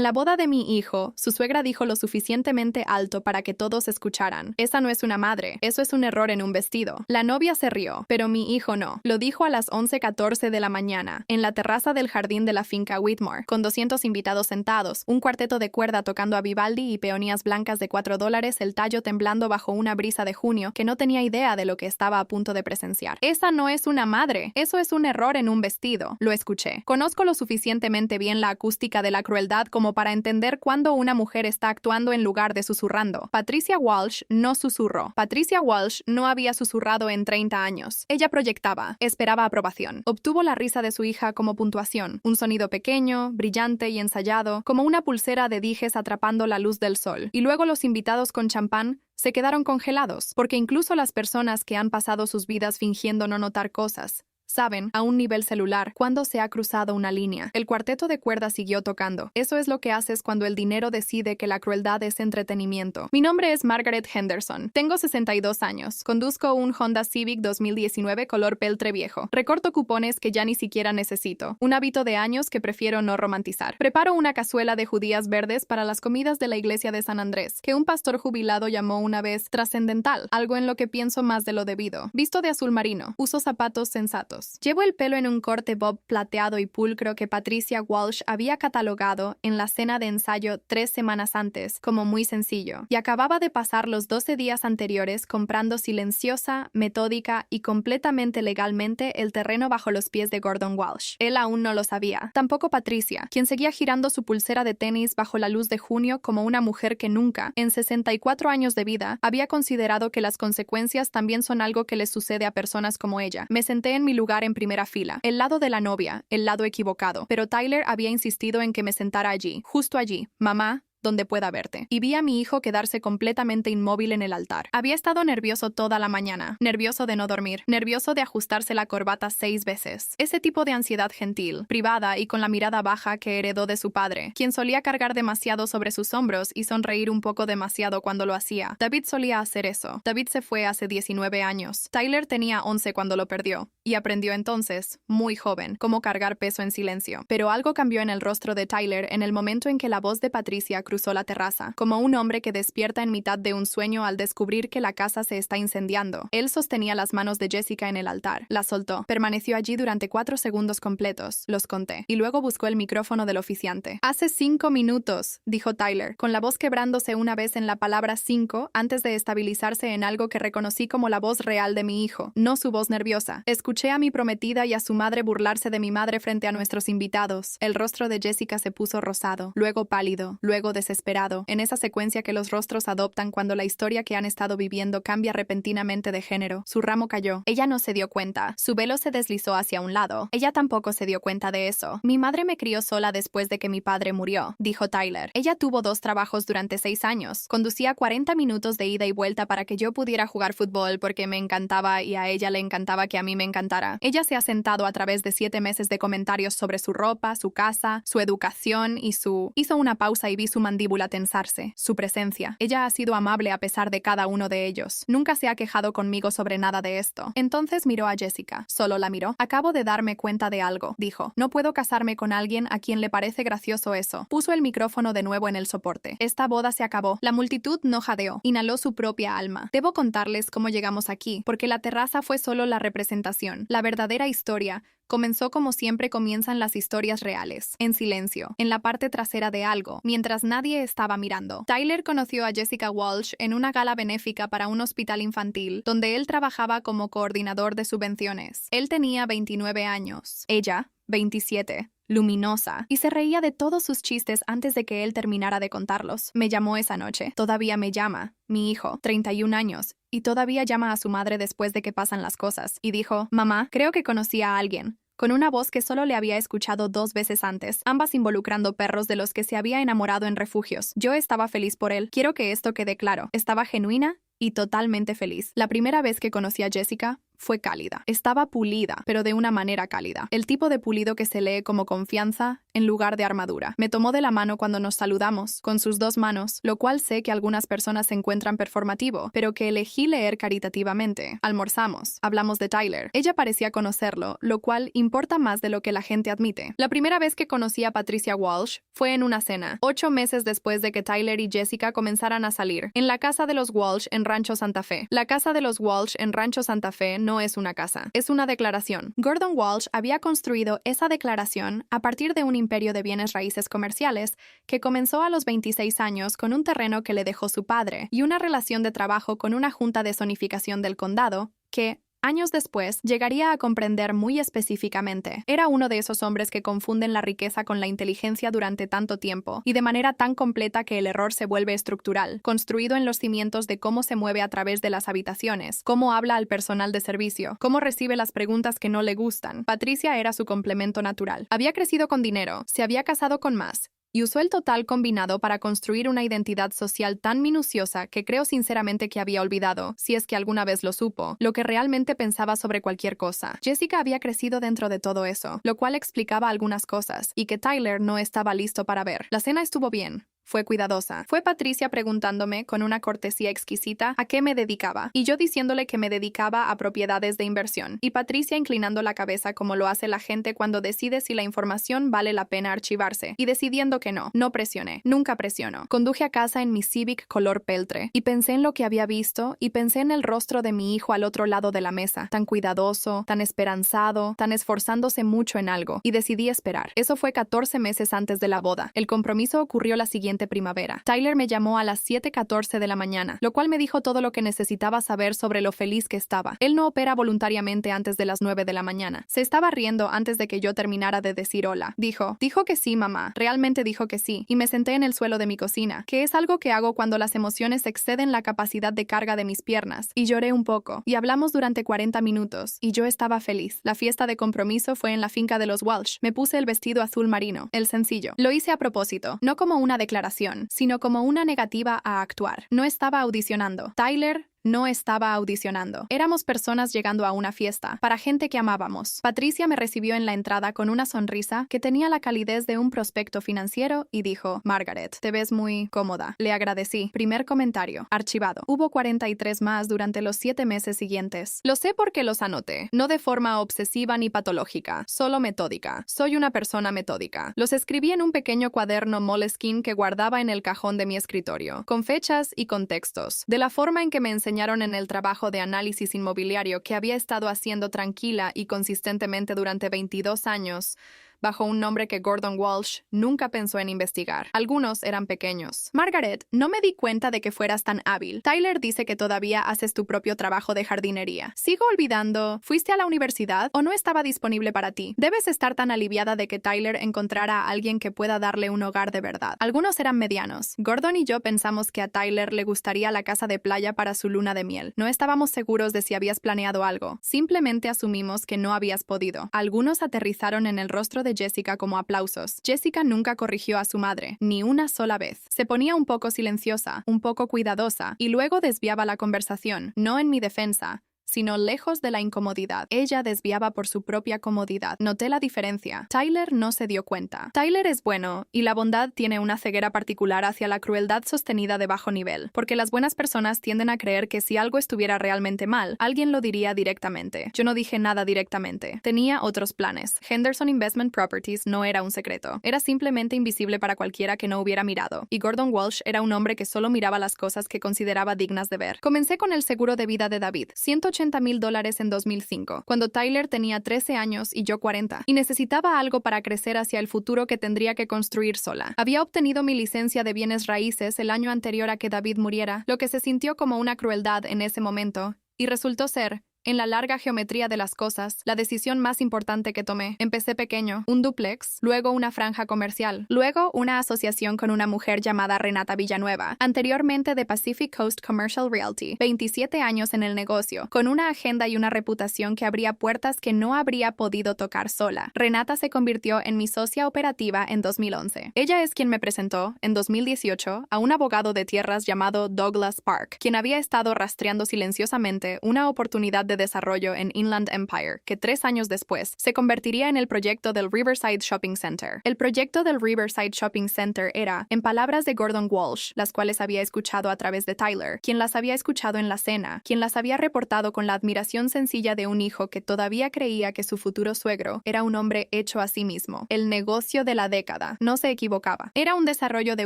la boda de mi hijo, su suegra dijo lo suficientemente alto para que todos escucharan. Esa no es una madre, eso es un error en un vestido. La novia se rió, pero mi hijo no. Lo dijo a las 11:14 de la mañana, en la terraza del jardín de la finca Whitmore, con 200 invitados sentados, un cuarteto de cuerda tocando a Vivaldi y peonías blancas de $4, el tallo temblando bajo una brisa de junio que no tenía idea de lo que estaba a punto de presenciar. Esa no es una madre, eso es un error en un vestido. Lo escuché. Conozco lo suficientemente bien la acústica de la crueldad como para entender cuándo una mujer está actuando en lugar de susurrando. Patricia Walsh no susurró. Patricia Walsh no había susurrado en 30 años. Ella proyectaba, esperaba aprobación. Obtuvo la risa de su hija como puntuación. Un sonido pequeño, brillante y ensayado, como una pulsera de dijes atrapando la luz del sol. Y luego los invitados con champán se quedaron congelados, porque incluso las personas que han pasado sus vidas fingiendo no notar cosas saben, a un nivel celular, cuándo se ha cruzado una línea. El cuarteto de cuerdas siguió tocando. Eso es lo que haces cuando el dinero decide que la crueldad es entretenimiento. Mi nombre es Margaret Henderson. Tengo 62 años. Conduzco un Honda Civic 2019 color peltre viejo. Recorto cupones que ya ni siquiera necesito. Un hábito de años que prefiero no romantizar. Preparo una cazuela de judías verdes para las comidas de la iglesia de San Andrés, que un pastor jubilado llamó una vez trascendental, algo en lo que pienso más de lo debido. Visto de azul marino. Uso zapatos sensatos. Llevo el pelo en un corte bob plateado y pulcro que Patricia Walsh había catalogado en la cena de ensayo 3 semanas antes como muy sencillo, y acababa de pasar los 12 días anteriores comprando silenciosa, metódica y completamente legalmente el terreno bajo los pies de Gordon Walsh. Él aún no lo sabía. Tampoco Patricia, quien seguía girando su pulsera de tenis bajo la luz de junio como una mujer que nunca, en 64 años de vida, había considerado que las consecuencias también son algo que les sucede a personas como ella. Me senté en mi lugar en primera fila, el lado de la novia, el lado equivocado, pero Tyler había insistido en que me sentara allí, justo allí. Mamá, donde pueda verte. Y vi a mi hijo quedarse completamente inmóvil en el altar. Había estado nervioso toda la mañana, nervioso de no dormir, nervioso de ajustarse la corbata 6 veces. Ese tipo de ansiedad gentil, privada y con la mirada baja que heredó de su padre, quien solía cargar demasiado sobre sus hombros y sonreír un poco demasiado cuando lo hacía. David solía hacer eso. David se fue hace 19 años. Tyler tenía 11 cuando lo perdió, y aprendió entonces, muy joven, cómo cargar peso en silencio. Pero algo cambió en el rostro de Tyler en el momento en que la voz de Patricia cruzó la terraza, como un hombre que despierta en mitad de un sueño al descubrir que la casa se está incendiando. Él sostenía las manos de Jessica en el altar. La soltó. Permaneció allí durante 4 segundos completos. Los conté. Y luego buscó el micrófono del oficiante. «Hace 5 minutos», dijo Tyler, con la voz quebrándose una vez en la palabra 5 antes de estabilizarse en algo que reconocí como la voz real de mi hijo, no su voz nerviosa. Escuché a mi prometida y a su madre burlarse de mi madre frente a nuestros invitados. El rostro de Jessica se puso rosado, luego pálido, luego desesperado, en esa secuencia que los rostros adoptan cuando la historia que han estado viviendo cambia repentinamente de género. Su ramo cayó. Ella no se dio cuenta. Su velo se deslizó hacia un lado. Ella tampoco se dio cuenta de eso. Mi madre me crió sola después de que mi padre murió, dijo Tyler. Ella tuvo 2 trabajos durante 6 años. Conducía 40 minutos de ida y vuelta para que yo pudiera jugar fútbol porque me encantaba y a ella le encantaba que a mí me encantara. Ella se ha sentado a través de 7 meses de comentarios sobre su ropa, su casa, su educación y su... Hizo una pausa y vi su mandíbula tensarse, su presencia. Ella ha sido amable a pesar de cada uno de ellos. Nunca se ha quejado conmigo sobre nada de esto. Entonces miró a Jessica. Solo la miró. Acabo de darme cuenta de algo, dijo. No puedo casarme con alguien a quien le parece gracioso eso. Puso el micrófono de nuevo en el soporte. Esta boda se acabó. La multitud no jadeó. Inhaló su propia alma. Debo contarles cómo llegamos aquí, porque la terraza fue solo la representación. La verdadera historia comenzó como siempre comienzan las historias reales, en silencio, en la parte trasera de algo, mientras nadie estaba mirando. Tyler conoció a Jessica Walsh en una gala benéfica para un hospital infantil, donde él trabajaba como coordinador de subvenciones. Él tenía 29 años. Ella, 27. Luminosa, y se reía de todos sus chistes antes de que él terminara de contarlos. Me llamó esa noche. Todavía me llama. Mi hijo, 31 años, y todavía llama a su madre después de que pasan las cosas. Y dijo, «Mamá, creo que conocí a alguien», con una voz que solo le había escuchado 2 veces antes, ambas involucrando perros de los que se había enamorado en refugios. Yo estaba feliz por él. Quiero que esto quede claro. Estaba genuina y totalmente feliz. La primera vez que conocí a Jessica, fue cálida. Estaba pulida, pero de una manera cálida. El tipo de pulido que se lee como confianza en lugar de armadura. Me tomó de la mano cuando nos saludamos, con sus dos manos, lo cual sé que algunas personas encuentran performativo, pero que elegí leer caritativamente. Almorzamos. Hablamos de Tyler. Ella parecía conocerlo, lo cual importa más de lo que la gente admite. La primera vez que conocí a Patricia Walsh fue en una cena, 8 meses después de que Tyler y Jessica comenzaran a salir, en la casa de los Walsh en Rancho Santa Fe. La casa de los Walsh en Rancho Santa Fe no es una casa, es una declaración. Gordon Walsh había construido esa declaración a partir de un imperio de bienes raíces comerciales que comenzó a los 26 años con un terreno que le dejó su padre y una relación de trabajo con una junta de zonificación del condado que, años después, llegaría a comprender muy específicamente. Era uno de esos hombres que confunden la riqueza con la inteligencia durante tanto tiempo, y de manera tan completa que el error se vuelve estructural, construido en los cimientos de cómo se mueve a través de las habitaciones, cómo habla al personal de servicio, cómo recibe las preguntas que no le gustan. Patricia era su complemento natural. Había crecido con dinero, se había casado con más, y usó el total combinado para construir una identidad social tan minuciosa que creo sinceramente que había olvidado, si es que alguna vez lo supo, lo que realmente pensaba sobre cualquier cosa. Jessica había crecido dentro de todo eso, lo cual explicaba algunas cosas, y que Tyler no estaba listo para ver. La cena estuvo bien. Fue cuidadosa. Fue Patricia preguntándome, con una cortesía exquisita, a qué me dedicaba, y yo diciéndole que me dedicaba a propiedades de inversión, y Patricia inclinando la cabeza como lo hace la gente cuando decide si la información vale la pena archivarse, y decidiendo que no. No presioné. Nunca presiono. Conduje a casa en mi Civic color peltre, y pensé en lo que había visto, y pensé en el rostro de mi hijo al otro lado de la mesa, tan cuidadoso, tan esperanzado, tan esforzándose mucho en algo, y decidí esperar. Eso fue 14 meses antes de la boda. El compromiso ocurrió la siguiente primavera. Tyler me llamó a las 7:14 de la mañana, lo cual me dijo todo lo que necesitaba saber sobre lo feliz que estaba. Él no opera voluntariamente antes de las 9 de la mañana. Se estaba riendo antes de que yo terminara de decir hola. Dijo que sí, mamá. Realmente dijo que sí, y me senté en el suelo de mi cocina, que es algo que hago cuando las emociones exceden la capacidad de carga de mis piernas, y lloré un poco, y hablamos durante 40 minutos, y yo estaba feliz. La fiesta de compromiso fue en la finca de los Walsh. Me puse el vestido azul marino, el sencillo. Lo hice a propósito, no como una declaración, sino como una negativa a actuar. No estaba audicionando. Tyler no estaba audicionando. Éramos personas llegando a una fiesta, para gente que amábamos. Patricia me recibió en la entrada con una sonrisa que tenía la calidez de un prospecto financiero y dijo: Margaret, te ves muy cómoda. Le agradecí. Primer comentario. Archivado. Hubo 43 más durante los 7 meses siguientes. Lo sé porque los anoté. No de forma obsesiva ni patológica, solo metódica. Soy una persona metódica. Los escribí en un pequeño cuaderno Moleskine que guardaba en el cajón de mi escritorio, con fechas y contextos, de la forma en que me enseñaron en el trabajo de análisis inmobiliario que había estado haciendo tranquila y consistentemente durante 22 años, bajo un nombre que Gordon Walsh nunca pensó en investigar. Algunos eran pequeños. Margaret, no me di cuenta de que fueras tan hábil. Tyler dice que todavía haces tu propio trabajo de jardinería. Sigo olvidando, ¿fuiste a la universidad o no estaba disponible para ti? Debes estar tan aliviada de que Tyler encontrara a alguien que pueda darle un hogar de verdad. Algunos eran medianos. Gordon y yo pensamos que a Tyler le gustaría la casa de playa para su luna de miel. No estábamos seguros de si habías planeado algo. Simplemente asumimos que no habías podido. Algunos aterrizaron en el rostro de Jessica como aplausos. Jessica nunca corrigió a su madre, ni una sola vez. Se ponía un poco silenciosa, un poco cuidadosa, y luego desviaba la conversación, no en mi defensa, sino lejos de la incomodidad. Ella desviaba por su propia comodidad. Noté la diferencia. Tyler no se dio cuenta. Tyler es bueno, y la bondad tiene una ceguera particular hacia la crueldad sostenida de bajo nivel, porque las buenas personas tienden a creer que si algo estuviera realmente mal, alguien lo diría directamente. Yo no dije nada directamente. Tenía otros planes. Henderson Investment Properties no era un secreto. Era simplemente invisible para cualquiera que no hubiera mirado, y Gordon Walsh era un hombre que solo miraba las cosas que consideraba dignas de ver. Comencé con el seguro de vida de David, $180,000 en 2005, cuando Tyler tenía 13 años y yo 40, y necesitaba algo para crecer hacia el futuro que tendría que construir sola. Había obtenido mi licencia de bienes raíces el año anterior a que David muriera, lo que se sintió como una crueldad en ese momento, y resultó ser, en la larga geometría de las cosas, la decisión más importante que tomé. Empecé pequeño, un dúplex, luego una franja comercial, luego una asociación con una mujer llamada Renata Villanueva, anteriormente de Pacific Coast Commercial Realty, 27 años en el negocio, con una agenda y una reputación que abría puertas que no habría podido tocar sola. Renata se convirtió en mi socia operativa en 2011. Ella es quien me presentó, en 2018, a un abogado de tierras llamado Douglas Park, quien había estado rastreando silenciosamente una oportunidad de de desarrollo en Inland Empire, que 3 años después se convertiría en el proyecto del Riverside Shopping Center. El proyecto del Riverside Shopping Center era, en palabras de Gordon Walsh, las cuales había escuchado a través de Tyler, quien las había escuchado en la cena, quien las había reportado con la admiración sencilla de un hijo que todavía creía que su futuro suegro era un hombre hecho a sí mismo. El negocio de la década. No se equivocaba. Era un desarrollo de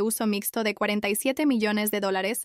uso mixto de $47 millones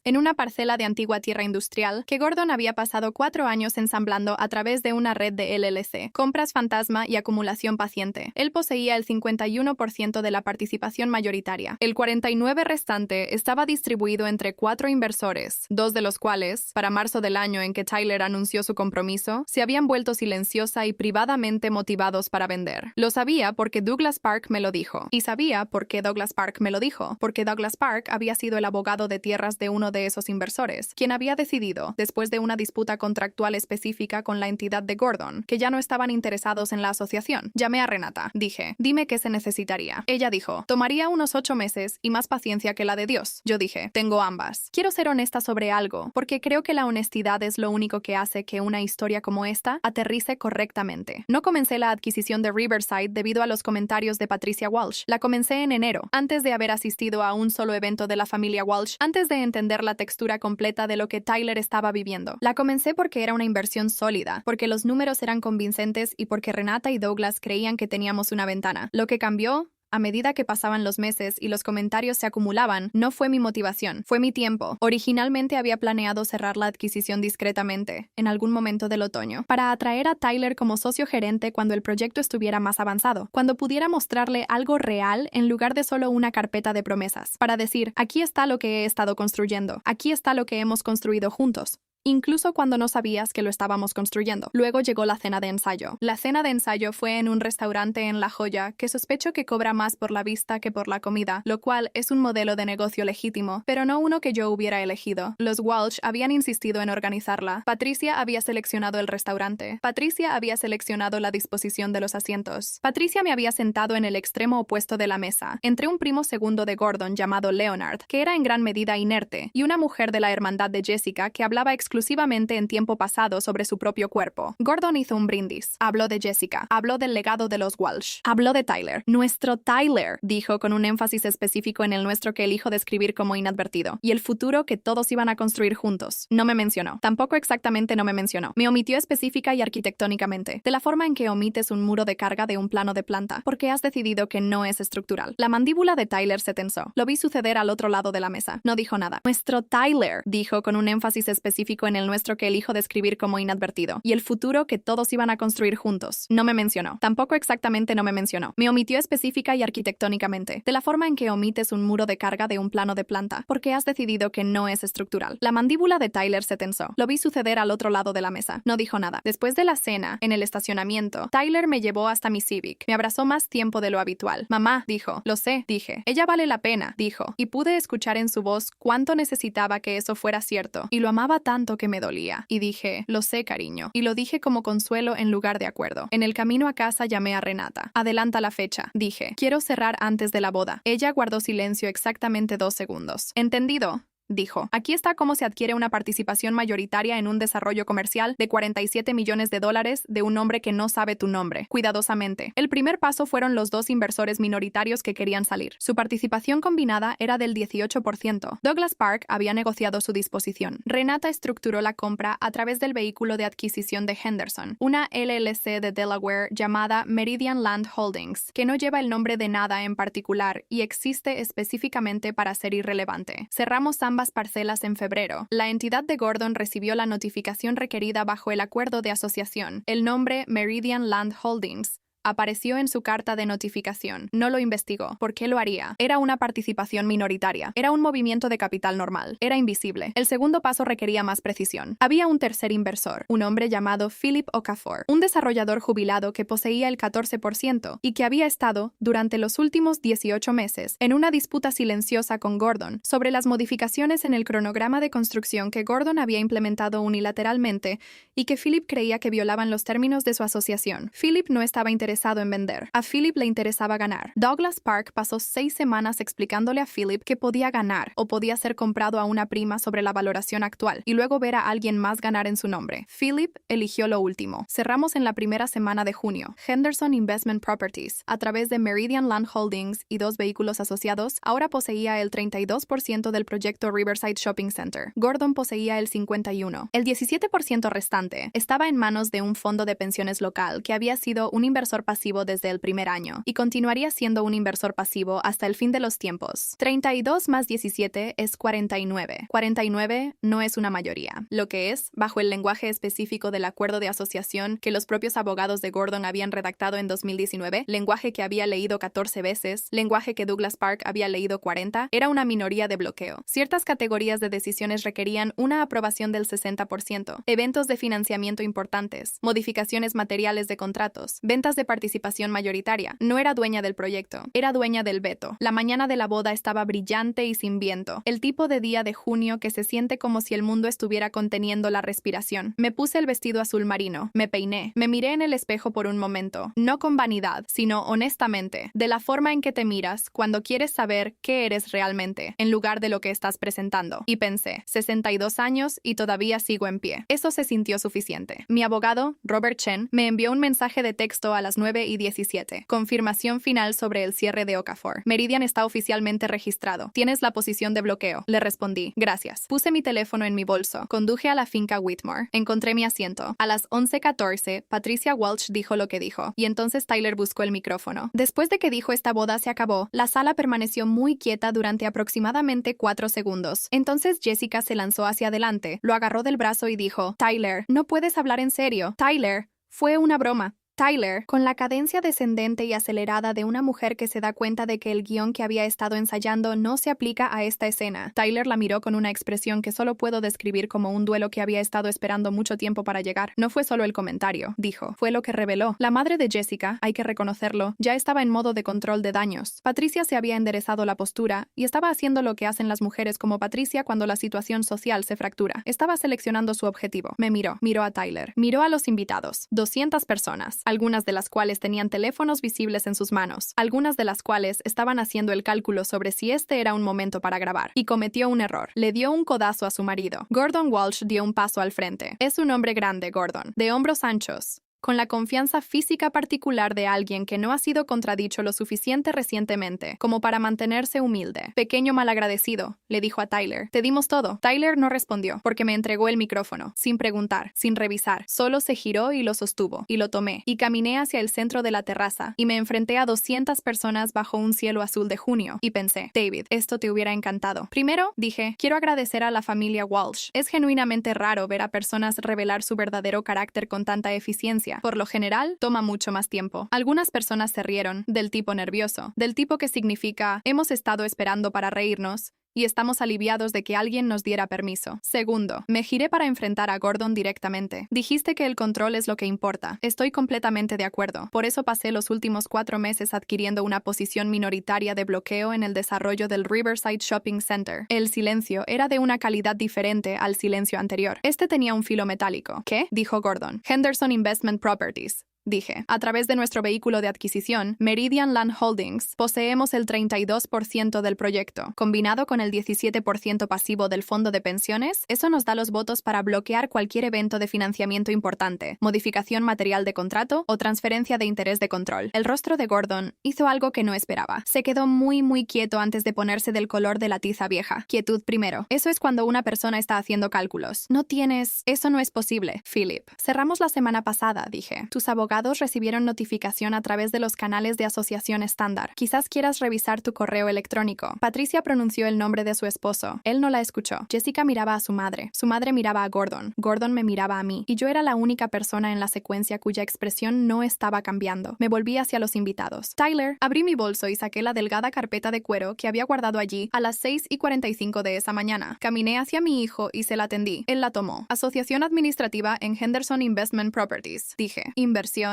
en una parcela de antigua tierra industrial que Gordon había pasado 4 años ensamblando a través de una red de LLC, compras fantasma y acumulación paciente. Él poseía el 51% de la participación mayoritaria. El 49% restante estaba distribuido entre 4 inversores, 2 de los cuales, para marzo del año en que Tyler anunció su compromiso, se habían vuelto silenciosa y privadamente motivados para vender. Lo sabía porque Douglas Park me lo dijo. Y sabía por qué Douglas Park me lo dijo, porque Douglas Park había sido el abogado de tierras de uno de esos inversores, quien había decidido, después de una disputa contractual específica con la entidad de Gordon, que ya no estaban interesados en la asociación. Llamé a Renata. Dije, dime qué se necesitaría. Ella dijo, tomaría unos 8 meses y más paciencia que la de Dios. Yo dije, tengo ambas. Quiero ser honesta sobre algo, porque creo que la honestidad es lo único que hace que una historia como esta aterrice correctamente. No comencé la adquisición de Riverside debido a los comentarios de Patricia Walsh. La comencé en enero, antes de haber asistido a un solo evento de la familia Walsh, antes de entender la textura completa de lo que Tyler estaba viviendo. La comencé porque era una inversión sólida, porque los números eran convincentes y porque Renata y Douglas creían que teníamos una ventana. Lo que cambió, a medida que pasaban los meses y los comentarios se acumulaban, no fue mi motivación, fue mi tiempo. Originalmente había planeado cerrar la adquisición discretamente, en algún momento del otoño, para atraer a Tyler como socio gerente cuando el proyecto estuviera más avanzado, cuando pudiera mostrarle algo real en lugar de solo una carpeta de promesas, para decir, aquí está lo que he estado construyendo, aquí está lo que hemos construido juntos. Incluso cuando no sabías que lo estábamos construyendo. Luego llegó la cena de ensayo. La cena de ensayo fue en un restaurante en La Joya que sospecho que cobra más por la vista que por la comida, lo cual es un modelo de negocio legítimo, pero no uno que yo hubiera elegido. Los Walsh habían insistido en organizarla. Patricia había seleccionado el restaurante. Patricia había seleccionado la disposición de los asientos. Patricia me había sentado en el extremo opuesto de la mesa, entre un primo segundo de Gordon llamado Leonard, que era en gran medida inerte, y una mujer de la hermandad de Jessica que hablaba exclusivamente en tiempo pasado sobre su propio cuerpo. Gordon hizo un brindis. Habló de Jessica. Habló del legado de los Walsh. Habló de Tyler. Nuestro Tyler, dijo con un énfasis específico en el nuestro que elijo describir como inadvertido. Y el futuro que todos iban a construir juntos. No me mencionó. Tampoco exactamente no me mencionó. Me omitió específica y arquitectónicamente. De la forma en que omites un muro de carga de un plano de planta, porque has decidido que no es estructural. La mandíbula de Tyler se tensó. Lo vi suceder al otro lado de la mesa. No dijo nada. Nuestro Tyler, dijo con un énfasis específico en el nuestro que elijo describir como inadvertido. Y el futuro que todos iban a construir juntos. No me mencionó. Tampoco exactamente no me mencionó. Me omitió específica y arquitectónicamente. De la forma en que omites un muro de carga de un plano de planta, porque has decidido que no es estructural. La mandíbula de Tyler se tensó. Lo vi suceder al otro lado de la mesa. No dijo nada. Después de la cena, en el estacionamiento, Tyler me llevó hasta mi Civic. Me abrazó más tiempo de lo habitual. Mamá, dijo. Lo sé, dije. Ella vale la pena, dijo. Y pude escuchar en su voz cuánto necesitaba que eso fuera cierto. Y lo amaba tanto que me dolía. Y dije, lo sé, cariño. Y lo dije como consuelo en lugar de acuerdo. En el camino a casa llamé a Renata. Adelanta la fecha. Dije, quiero cerrar antes de la boda. Ella guardó silencio exactamente 2 segundos. ¿Entendido?, dijo. Aquí está cómo se adquiere una participación mayoritaria en un desarrollo comercial de $47 millones de un hombre que no sabe tu nombre. Cuidadosamente. El primer paso fueron los 2 inversores minoritarios que querían salir. Su participación combinada era del 18%. Douglas Park había negociado su disposición. Renata estructuró la compra a través del vehículo de adquisición de Henderson, una LLC de Delaware llamada Meridian Land Holdings, que no lleva el nombre de nada en particular y existe específicamente para ser irrelevante. Cerramos ambas parcelas en febrero. La entidad de Gordon recibió la notificación requerida bajo el acuerdo de asociación. El nombre Meridian Land Holdings apareció en su carta de notificación. No lo investigó. ¿Por qué lo haría? Era una participación minoritaria. Era un movimiento de capital normal. Era invisible. El segundo paso requería más precisión. Había un tercer inversor, un hombre llamado Philip Okafor, un desarrollador jubilado que poseía el 14% y que había estado, durante los últimos 18 meses, en una disputa silenciosa con Gordon sobre las modificaciones en el cronograma de construcción que Gordon había implementado unilateralmente y que Philip creía que violaban los términos de su asociación. Philip no estaba interesado interesado en vender. A Philip le interesaba ganar. Douglas Park pasó 6 semanas explicándole a Philip que podía ganar o podía ser comprado a una prima sobre la valoración actual y luego ver a alguien más ganar en su nombre. Philip eligió lo último. Cerramos en la primera semana de junio. Henderson Investment Properties, a través de Meridian Land Holdings y 2 vehículos asociados, ahora poseía el 32% del proyecto Riverside Shopping Center. Gordon poseía el 51%. El 17% restante estaba en manos de un fondo de pensiones local que había sido un inversor pasivo desde el primer año y continuaría siendo un inversor pasivo hasta el fin de los tiempos. 32 más 17 es 49. 49 no es una mayoría, lo que es, bajo el lenguaje específico del acuerdo de asociación que los propios abogados de Gordon habían redactado en 2019, lenguaje que había leído 14 veces, lenguaje que Douglas Park había leído 40, era una minoría de bloqueo. Ciertas categorías de decisiones requerían una aprobación del 60%, eventos de financiamiento importantes, modificaciones materiales de contratos, ventas de participación mayoritaria. No era dueña del proyecto, era dueña del veto. La mañana de la boda estaba brillante y sin viento, el tipo de día de junio que se siente como si el mundo estuviera conteniendo la respiración. Me puse el vestido azul marino, me peiné, me miré en el espejo por un momento, no con vanidad, sino honestamente, de la forma en que te miras cuando quieres saber qué eres realmente, en lugar de lo que estás presentando. Y pensé, 62 años y todavía sigo en pie. Eso se sintió suficiente. Mi abogado, Robert Chen, me envió un mensaje de texto a las 9:17. Confirmación final sobre el cierre de Okafor. Meridian está oficialmente registrado. Tienes la posición de bloqueo. Le respondí, gracias. Puse mi teléfono en mi bolso. Conduje a la finca Whitmore. Encontré mi asiento. A las 11:14, Patricia Walsh dijo lo que dijo, y entonces Tyler buscó el micrófono. Después de que dijo esta boda se acabó, la sala permaneció muy quieta durante aproximadamente 4 segundos. Entonces Jessica se lanzó hacia adelante, lo agarró del brazo y dijo, Tyler, no puedes hablar en serio. Tyler, fue una broma. Tyler, con la cadencia descendente y acelerada de una mujer que se da cuenta de que el guión que había estado ensayando no se aplica a esta escena. Tyler la miró con una expresión que solo puedo describir como un duelo que había estado esperando mucho tiempo para llegar. No fue solo el comentario, dijo. Fue lo que reveló. La madre de Jessica, hay que reconocerlo, ya estaba en modo de control de daños. Patricia se había enderezado la postura y estaba haciendo lo que hacen las mujeres como Patricia cuando la situación social se fractura. Estaba seleccionando su objetivo. Me miró a Tyler. Miró a los invitados. 200 personas. Algunas de las cuales tenían teléfonos visibles en sus manos, algunas de las cuales estaban haciendo el cálculo sobre si este era un momento para grabar, y cometió un error. Le dio un codazo a su marido. Gordon Walsh dio un paso al frente. Es un hombre grande, Gordon, de hombros anchos, con la confianza física particular de alguien que no ha sido contradicho lo suficiente recientemente como para mantenerse humilde. Pequeño malagradecido, le dijo a Tyler. Te dimos todo. Tyler no respondió, porque me entregó el micrófono, sin preguntar, sin revisar. Solo se giró y lo sostuvo, y lo tomé, y caminé hacia el centro de la terraza, y me enfrenté a 200 personas bajo un cielo azul de junio, y pensé, David, esto te hubiera encantado. Primero, dije, quiero agradecer a la familia Walsh. Es genuinamente raro ver a personas revelar su verdadero carácter con tanta eficiencia. Por lo general, toma mucho más tiempo. Algunas personas se rieron, del tipo nervioso, del tipo que significa, hemos estado esperando para reírnos, y estamos aliviados de que alguien nos diera permiso. Segundo, me giré para enfrentar a Gordon directamente. Dijiste que el control es lo que importa. Estoy completamente de acuerdo. Por eso pasé los últimos 4 meses adquiriendo una posición minoritaria de bloqueo en el desarrollo del Riverside Shopping Center. El silencio era de una calidad diferente al silencio anterior. Este tenía un filo metálico. ¿Qué? Dijo Gordon. Henderson Investment Properties. Dije, a través de nuestro vehículo de adquisición, Meridian Land Holdings, poseemos el 32% del proyecto. Combinado con el 17% pasivo del fondo de pensiones, eso nos da los votos para bloquear cualquier evento de financiamiento importante, modificación material de contrato o transferencia de interés de control. El rostro de Gordon hizo algo que no esperaba. Se quedó muy quieto antes de ponerse del color de la tiza vieja. Quietud primero. Eso es cuando una persona está haciendo cálculos. No tienes... Eso no es posible, Philip. Cerramos la semana pasada, dije. Tus abogados recibieron notificación a través de los canales de asociación estándar. Quizás quieras revisar tu correo electrónico. Patricia pronunció el nombre de su esposo. Él no la escuchó. Jessica miraba a su madre. Su madre miraba a Gordon. Gordon me miraba a mí. Y yo era la única persona en la secuencia cuya expresión no estaba cambiando. Me volví hacia los invitados. Tyler, abrí mi bolso y saqué la delgada carpeta de cuero que había guardado allí a las 6:45 de esa mañana. Caminé hacia mi hijo y se la tendí. Él la tomó. Asociación administrativa en Henderson Investment Properties. Dije. Inversión.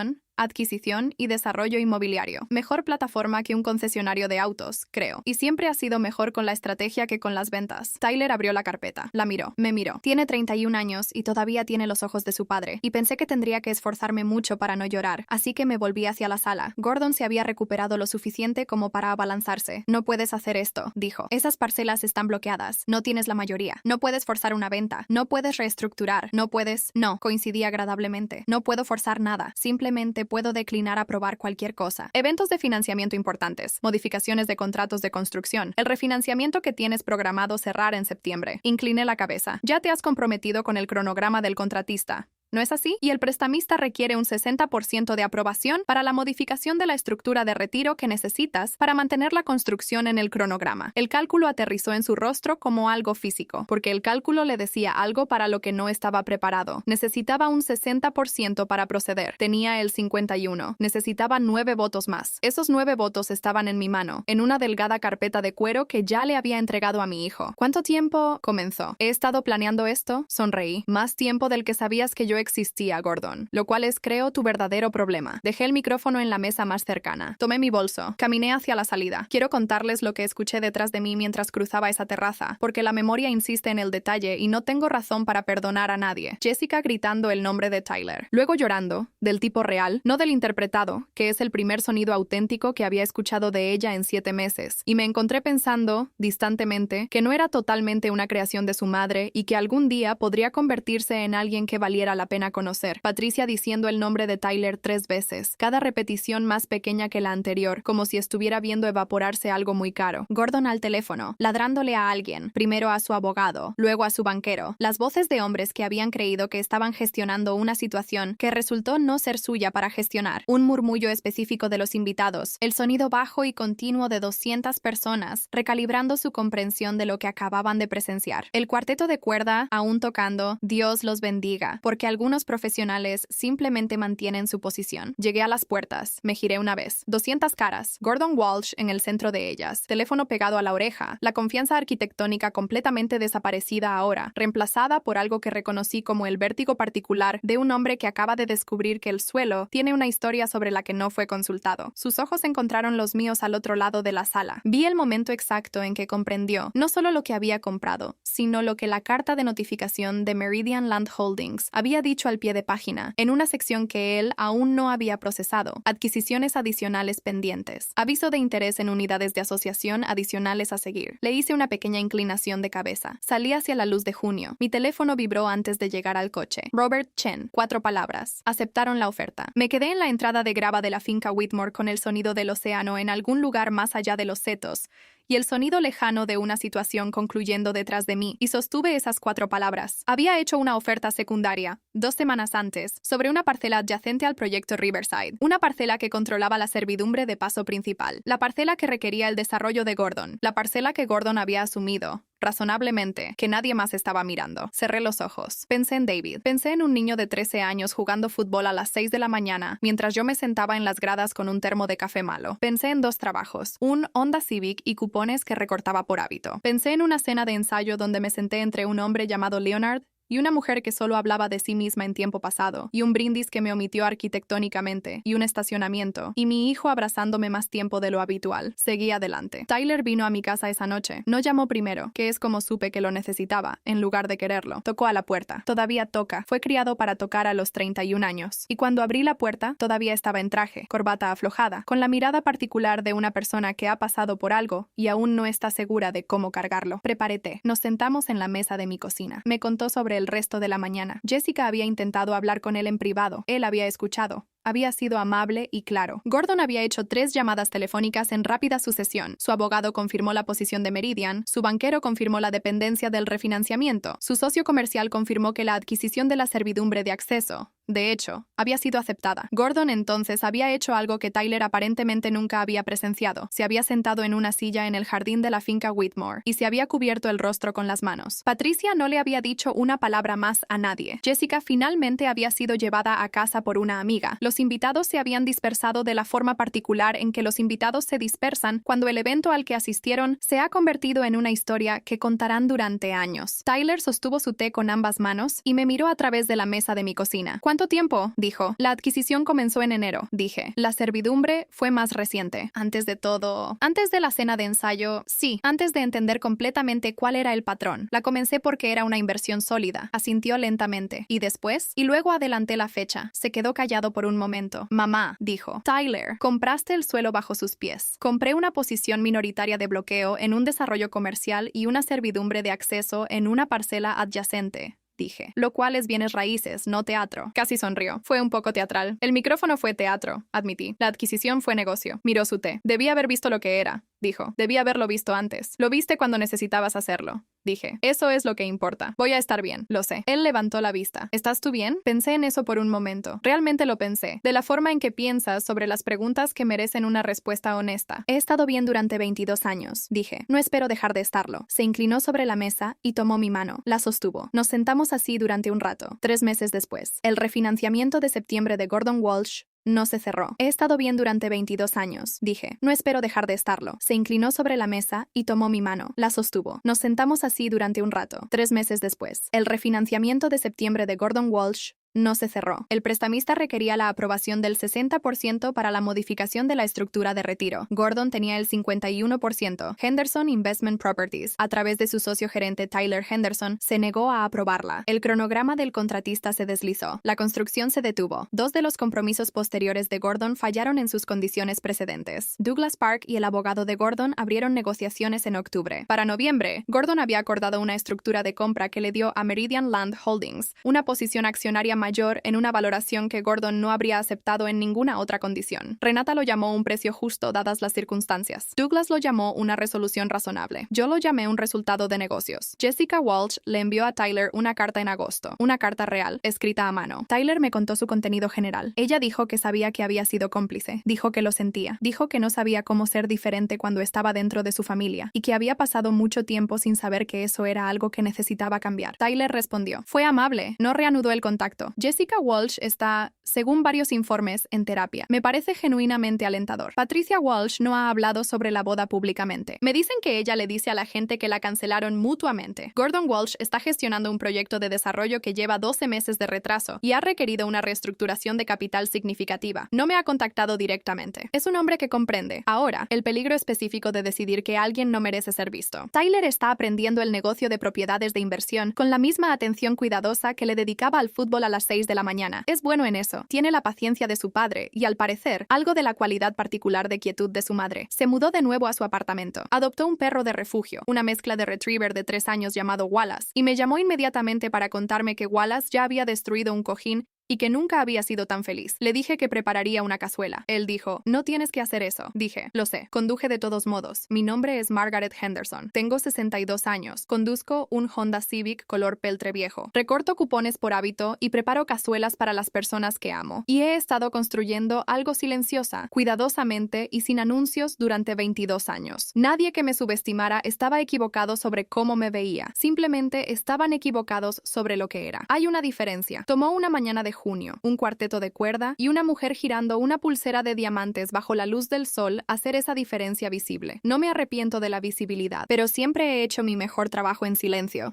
adquisición y desarrollo inmobiliario. Mejor plataforma que un concesionario de autos, creo. Y siempre ha sido mejor con la estrategia que con las ventas. Tyler abrió la carpeta. La miró. Me miró. Tiene 31 años y todavía tiene los ojos de su padre. Y pensé que tendría que esforzarme mucho para no llorar. Así que me volví hacia la sala. Gordon se había recuperado lo suficiente como para abalanzarse. No puedes hacer esto, dijo. Esas parcelas están bloqueadas. No tienes la mayoría. No puedes forzar una venta. No puedes reestructurar. No puedes... No, coincidí agradablemente. No puedo forzar nada. Simplemente puedo declinar aprobar cualquier cosa. Eventos de financiamiento importantes. Modificaciones de contratos de construcción. El refinanciamiento que tienes programado cerrar en septiembre. Incliné la cabeza. Ya te has comprometido con el cronograma del contratista, ¿no es así? Y el prestamista requiere un 60% de aprobación para la modificación de la estructura de retiro que necesitas para mantener la construcción en el cronograma. El cálculo aterrizó en su rostro como algo físico, porque el cálculo le decía algo para lo que no estaba preparado. Necesitaba un 60% para proceder. Tenía el 51. Necesitaba 9 votos más. Esos 9 votos estaban en mi mano, en una delgada carpeta de cuero que ya le había entregado a mi hijo. ¿Cuánto tiempo? Comenzó. He estado planeando esto. Sonreí. Más tiempo del que sabías que yo existía, Gordon, lo cual es, creo, tu verdadero problema. Dejé el micrófono en la mesa más cercana. Tomé mi bolso. Caminé hacia la salida. Quiero contarles lo que escuché detrás de mí mientras cruzaba esa terraza, porque la memoria insiste en el detalle y no tengo razón para perdonar a nadie. Jessica gritando el nombre de Tyler. Luego llorando, del tipo real, no del interpretado, que es el primer sonido auténtico que había escuchado de ella en 7 meses. Y me encontré pensando, distantemente, que no era totalmente una creación de su madre y que algún día podría convertirse en alguien que valiera la pena conocer. Patricia diciendo el nombre de Tyler 3 veces, cada repetición más pequeña que la anterior, como si estuviera viendo evaporarse algo muy caro. Gordon al teléfono, ladrándole a alguien, primero a su abogado, luego a su banquero. Las voces de hombres que habían creído que estaban gestionando una situación que resultó no ser suya para gestionar. Un murmullo específico de los invitados, el sonido bajo y continuo de 200 personas, recalibrando su comprensión de lo que acababan de presenciar. El cuarteto de cuerda, aún tocando, Dios los bendiga, porque algunos profesionales simplemente mantienen su posición. Llegué a las puertas. Me giré una vez. 200 caras. Gordon Walsh en el centro de ellas. Teléfono pegado a la oreja. La confianza arquitectónica completamente desaparecida ahora, reemplazada por algo que reconocí como el vértigo particular de un hombre que acaba de descubrir que el suelo tiene una historia sobre la que no fue consultado. Sus ojos encontraron los míos al otro lado de la sala. Vi el momento exacto en que comprendió no solo lo que había comprado, sino lo que la carta de notificación de Meridian Land Holdings había dicho al pie de página, en una sección que él aún no había procesado. Adquisiciones adicionales pendientes. Aviso de interés en unidades de asociación adicionales a seguir. Le hice una pequeña inclinación de cabeza. Salí hacia la luz de junio. Mi teléfono vibró antes de llegar al coche. Robert Chen. 4 palabras. Aceptaron la oferta. Me quedé en la entrada de grava de la finca Whitmore con el sonido del océano en algún lugar más allá de los setos, y el sonido lejano de una situación concluyendo detrás de mí, y sostuve esas 4 palabras. Había hecho una oferta secundaria, 2 semanas antes, sobre una parcela adyacente al proyecto Riverside, una parcela que controlaba la servidumbre de paso principal, la parcela que requería el desarrollo de Gordon, la parcela que Gordon había asumido, razonablemente, que nadie más estaba mirando. Cerré los ojos. Pensé en David. Pensé en un niño de 13 años jugando fútbol a las 6 de la mañana, mientras yo me sentaba en las gradas con un termo de café malo. Pensé en 2 trabajos, un Honda Civic y cupones que recortaba por hábito. Pensé en una cena de ensayo donde me senté entre un hombre llamado Leonard y una mujer que solo hablaba de sí misma en tiempo pasado, y un brindis que me omitió arquitectónicamente, y un estacionamiento, y mi hijo abrazándome más tiempo de lo habitual. Seguí adelante. Tyler vino a mi casa esa noche. No llamó primero, que es como supe que lo necesitaba, en lugar de quererlo. Tocó a la puerta. Todavía toca. Fue criado para tocar a los 31 años. Y cuando abrí la puerta, todavía estaba en traje, corbata aflojada, con la mirada particular de una persona que ha pasado por algo y aún no está segura de cómo cargarlo. Preparé té. Nos sentamos en la mesa de mi cocina. Me contó sobre el resto de la mañana. Jessica había intentado hablar con él en privado. Él había escuchado. Había sido amable y claro. Gordon había hecho 3 llamadas telefónicas en rápida sucesión. Su abogado confirmó la posición de Meridian, su banquero confirmó la dependencia del refinanciamiento, su socio comercial confirmó que la adquisición de la servidumbre de acceso, de hecho, había sido aceptada. Gordon entonces había hecho algo que Tyler aparentemente nunca había presenciado. Se había sentado en una silla en el jardín de la finca Whitmore y se había cubierto el rostro con las manos. Patricia no le había dicho una palabra más a nadie. Jessica finalmente había sido llevada a casa por una amiga. Los invitados se habían dispersado de la forma particular en que los invitados se dispersan cuando el evento al que asistieron se ha convertido en una historia que contarán durante años. Tyler sostuvo su té con ambas manos y me miró a través de la mesa de mi cocina. ¿Cuánto tiempo? Dijo. La adquisición comenzó en enero, dije. La servidumbre fue más reciente. Antes de todo... Antes de la cena de ensayo, sí. Antes de entender completamente cuál era el patrón. La comencé porque era una inversión sólida. Asintió lentamente. ¿Y después? Y luego adelanté la fecha. Se quedó callado por un momento. Mamá, dijo. Tyler, compraste el suelo bajo sus pies. Compré una posición minoritaria de bloqueo en un desarrollo comercial y una servidumbre de acceso en una parcela adyacente, dije. Lo cual es bienes raíces, no teatro. Casi sonrió. Fue un poco teatral. El micrófono fue teatro, admití. La adquisición fue negocio. Miró su té. Debí haber visto lo que era, dijo. Debí haberlo visto antes. Lo viste cuando necesitabas hacerlo, dije. Eso es lo que importa. Voy a estar bien, lo sé. Él levantó la vista. ¿Estás tú bien? Pensé en eso por un momento. Realmente lo pensé. De la forma en que piensas sobre las preguntas que merecen una respuesta honesta. He estado bien durante 22 años, dije. No espero dejar de estarlo. Se inclinó sobre la mesa y tomó mi mano. La sostuvo. Nos sentamos así durante un rato. 3 meses después. El refinanciamiento de septiembre de Gordon Walsh no se cerró. He estado bien durante 22 años, dije. No espero dejar de estarlo. Se inclinó sobre la mesa y tomó mi mano. La sostuvo. Nos sentamos así durante un rato. 3 meses después. El refinanciamiento de septiembre de Gordon Walsh no se cerró. El prestamista requería la aprobación del 60% para la modificación de la estructura de retiro. Gordon tenía el 51%. Henderson Investment Properties, a través de su socio gerente Tyler Henderson, se negó a aprobarla. El cronograma del contratista se deslizó. La construcción se detuvo. 2 de los compromisos posteriores de Gordon fallaron en sus condiciones precedentes. Douglas Park y el abogado de Gordon abrieron negociaciones en octubre. Para noviembre, Gordon había acordado una estructura de compra que le dio a Meridian Land Holdings una posición accionaria mayor en una valoración que Gordon no habría aceptado en ninguna otra condición. Renata lo llamó un precio justo dadas las circunstancias. Douglas lo llamó una resolución razonable. Yo lo llamé un resultado de negocios. Jessica Walsh le envió a Tyler una carta en agosto, una carta real, escrita a mano. Tyler me contó su contenido general. Ella dijo que sabía que había sido cómplice. Dijo que lo sentía. Dijo que no sabía cómo ser diferente cuando estaba dentro de su familia y que había pasado mucho tiempo sin saber que eso era algo que necesitaba cambiar. Tyler respondió. Fue amable. No reanudó el contacto. Jessica Walsh está, según varios informes, en terapia. Me parece genuinamente alentador. Patricia Walsh no ha hablado sobre la boda públicamente. Me dicen que ella le dice a la gente que la cancelaron mutuamente. Gordon Walsh está gestionando un proyecto de desarrollo que lleva 12 meses de retraso y ha requerido una reestructuración de capital significativa. No me ha contactado directamente. Es un hombre que comprende, ahora, el peligro específico de decidir que alguien no merece ser visto. Tyler está aprendiendo el negocio de propiedades de inversión con la misma atención cuidadosa que le dedicaba al fútbol a las 6 de la mañana. Es bueno en eso. Tiene la paciencia de su padre y, al parecer, algo de la cualidad particular de quietud de su madre. Se mudó de nuevo a su apartamento. Adoptó un perro de refugio, una mezcla de retriever de 3 años llamado Wallace, y me llamó inmediatamente para contarme que Wallace ya había destruido un cojín y que nunca había sido tan feliz. Le dije que prepararía una cazuela. Él dijo, no tienes que hacer eso. Dije, lo sé. Conduje de todos modos. Mi nombre es Margaret Henderson. Tengo 62 años. Conduzco un Honda Civic color peltre viejo. Recorto cupones por hábito y preparo cazuelas para las personas que amo. Y he estado construyendo algo silenciosa, cuidadosamente y sin anuncios durante 22 años. Nadie que me subestimara estaba equivocado sobre cómo me veía. Simplemente estaban equivocados sobre lo que era. Hay una diferencia. Tomó una mañana de junio, un cuarteto de cuerda y una mujer girando una pulsera de diamantes bajo la luz del sol hacer esa diferencia visible. No me arrepiento de la visibilidad, pero siempre he hecho mi mejor trabajo en silencio.